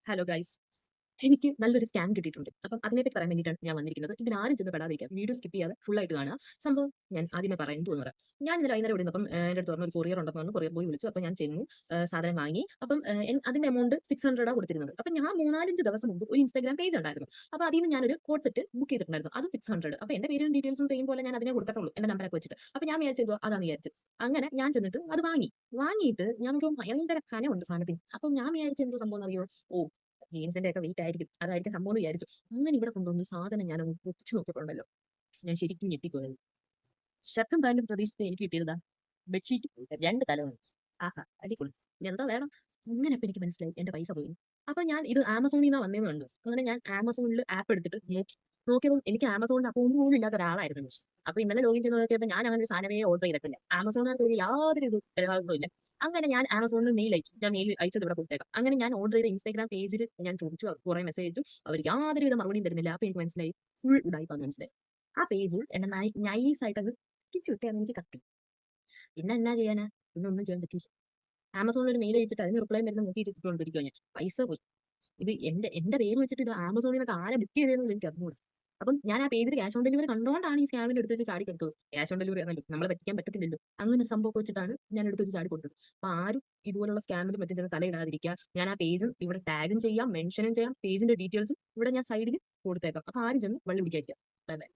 Hello guys. എനിക്ക് നല്ലൊരു scam കിട്ടിയിട്ടുണ്ട്. അപ്പം അതിനെപ്പറ്റി പറയാൻ വേണ്ടിയിട്ടാണ് ഞാൻ വന്നിരിക്കുന്നത്. ഇതിലാരും ചെന്ന് പെടാതിരിക്കുക. വീഡിയോ സ്കിപ്പ് ചെയ്യാതെ ഫുള്ളായിട്ട് കാണുക. സംഭവം ഞാൻ ആദ്യമേ പറയാം. എന്തുവാന്ന് പറയാം. ഞാൻ ഇന്നലെ വൈകുന്നേരം ഇവിടെ നിന്നപ്പം എൻ്റെ അടുത്ത് പറഞ്ഞു ഒരു കൊറിയർ ഉണ്ടെന്ന് പറഞ്ഞു. കൊറിയർ ബോയ് വിളിച്ചു. അപ്പോൾ ഞാൻ ചെന്നു. സാധനം വാങ്ങി. അപ്പം അതിന്റെ എമൗണ്ട് 600 കൊടുത്തിരുന്നത്. അപ്പം ഞാൻ 3, 4, 5 ദിവസം മുമ്പ് ഒരു ഇൻസ്റ്റാഗ്രാം പേജ് ഉണ്ടായിരുന്നു. അപ്പോൾ അതിൽ നിന്ന് ഞാനൊരു കോഡ് സെറ്റ് ബുക്ക് ചെയ്തിട്ടുണ്ടായിരുന്നു. അത് 600. അപ്പോൾ എൻ്റെ പേരും ഡീറ്റെയിൽസും സെയിം പോലെ ഞാൻ അതിനെ കൊടുത്തിട്ടുള്ളൂ. എൻ്റെ നമ്പറൊക്കെ വെച്ചിട്ട്. അപ്പോൾ ഞാൻ വിചാരിച്ചത് അതാന്ന് വിചാരിച്ചു. അങ്ങനെ ഞാൻ ചെന്നിട്ട് അത് വാങ്ങി. വാങ്ങിയിട്ട് ഞാൻ നോക്കുമ്പോൾ ഭയങ്കര കനമുണ്ട് സാധനത്തിന്. അപ്പം ഞാൻ വിചാരിച്ചു എന്തോ സംഭവം എന്നറിയോ? ഓ, ജീൻസിന്റെ ഒക്കെ വെയിറ്റ് ആയിരിക്കും. അതായിരിക്കും സംഭവം എന്ന് വിചാരിച്ചു. അങ്ങനെ ഇവിടെ കൊണ്ടുവന്ന് ഈ സാധനം ഞാനങ്ങ് പൊട്ടിച്ചു നോക്കിയപ്പോഴുണ്ടല്ലോ, ഞാൻ ശരിക്കും ഞെട്ടിപ്പോയത്. ഷർട്ടും പാന്റും പ്രതീക്ഷിച്ച് എനിക്ക് കിട്ടിയതാ ബെഡ്ഷീറ്റ് 2 തലവണ. ആഹാ, അടിപൊളി. ഇനി എന്തോ വേണം? അങ്ങനെ അപ്പൊ എനിക്ക് മനസ്സിലായി എന്റെ പൈസ പോയി. അപ്പൊ ഞാൻ ഇത് ആമസോണിൽ നിന്നാ വന്നേന്ന് കണ്ടു. അങ്ങനെ ഞാൻ ആമസോണിൽ ആപ്പ് എടുത്തിട്ട് നോക്കി. നോക്കിയപ്പോൾ എനിക്ക് ആമസോണിൽ അക്കൗണ്ട് പോലും ഇല്ലാത്ത ഒരാളായിരുന്നു. അപ്പൊ ഇന്നലെ ലോഗിൻ ചെയ്ത് നോക്കിയപ്പോൾ ഞാൻ അങ്ങനെ ഒരു സാധനമേ ഓർഡർ ചെയ്തിട്ടില്ല. ആമസോണിനകത്ത് ഒരു യാതൊരു ഉത്തരവാദിത്വവും ഇല്ല. അങ്ങനെ ഞാൻ ആമസോണിൽ മെയിൽ അയച്ചു. ഞാൻ മെയിൽ അയച്ചത് ഇവിടെ കൊടുത്തേക്കാം. അങ്ങനെ ഞാൻ ഓർഡർ ചെയ്ത ഇൻസ്റ്റാഗ്രാം പേജിൽ ഞാൻ ചോദിച്ചു. കുറെ മെസ്സേജ് അയച്ചു. അവർ യാതൊരുവിധ മറുപടിയും തരുന്നില്ല. അപ്പൊ എനിക്ക് മനസ്സിലായി ഫുൾ ഉടായിപ്പാന്ന് മനസ്സിലായി. ആ പേജ് എന്നെ നൈസായിട്ട് അത് തിരിച്ചു വിട്ടേന്ന് എനിക്ക് കത്തി. പിന്നെ എന്നാ ചെയ്യാനാ? പിന്നെ ഒന്നും ചെയ്യാൻ പറ്റിയില്ല. ആമസോണിൽ ഒരു മെയിൽ അയച്ചിട്ട് അതിന് റിപ്ലൈ വരുന്ന നോക്കിയിരിക്കൊണ്ടിരിക്കുവാ ഞാൻ. പൈസ പോയി. ഇത് എന്റെ പേര് വെച്ചിട്ട് ഇത് ആമസോണിൽ നിന്നൊക്കെ ആരാ ബുക്ക് ചെയ്തതെന്ന് എനിക്ക് അറിഞ്ഞൂടാ. അപ്പം ഞാൻ ആ പേജിൽ ക്യാഷ് ഓൺ ഡെലിവറി കണ്ടോണ്ടാണ് ഈ സ്കാമിന് എടുത്ത് വെച്ച് ചാടി കൊടുത്തത്. ക്യാഷ് ഓൺ ഡെലിവറി ആണല്ലോ, നമ്മളെ പറ്റിക്കാൻ പറ്റത്തില്ലല്ലോ. അങ്ങനെ ഒരു സംഭവം വെച്ചിട്ടാണ് ഞാൻ എടുത്ത് വെച്ച് ചാടി കൊടുത്തത്. അപ്പൊ ആരും ഇതുപോലുള്ള സ്കാമിലും മറ്റും ചെന്ന് തലയിടാതിരിക്കുക. ഞാൻ ആ പേജും ഇവിടെ ടാഗും ചെയ്യാം, മെൻഷനും ചെയ്യാം. പേജിന്റെ ഡീറ്റെയിൽസും ഇവിടെ ഞാൻ സൈഡിൽ കൊടുത്തേക്കാം. അപ്പൊ ആരും ചെന്ന് വള്ളി പിടിക്കാതിരിക്കുക. Bye bye.